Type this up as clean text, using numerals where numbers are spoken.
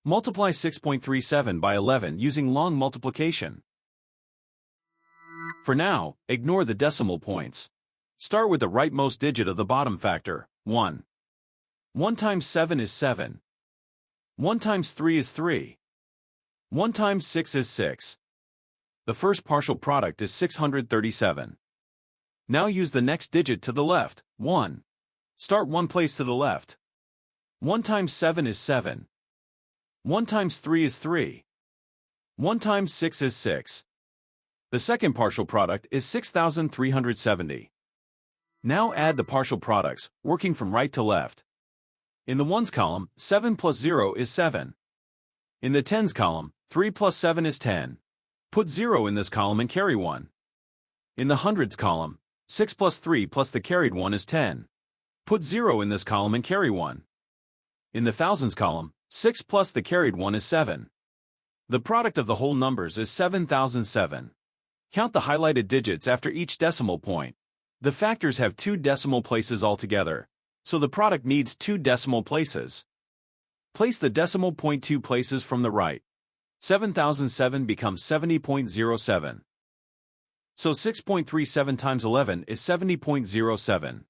Multiply 6.37 by 11 using long multiplication. For now, ignore the decimal points. Start with the rightmost digit of the bottom factor, 1. 1 times 7 is 7. 1 times 3 is 3. 1 times 6 is 6. The first partial product is 637. Now use the next digit to the left, 1. Start one place to the left. 1 times 7 is 7. 1 times 3 is 3. 1 times 6 is 6. The second partial product is 6,370. Now add the partial products, working from right to left. In the ones column, 7 plus 0 is 7. In the tens column, 3 plus 7 is 10. Put 0 in this column and carry 1. In the hundreds column, 6 plus 3 plus the carried 1 is 10. Put 0 in this column and carry 1. In the thousands column, 6 plus the carried 1 is 7. The product of the whole numbers is 7,007. Count the highlighted digits after each decimal point. The factors have 2 decimal places altogether, so the product needs 2 decimal places. Place the decimal point 2 places from the right. 7,007 becomes 70.07. So 6.37 times 11 is 70.07.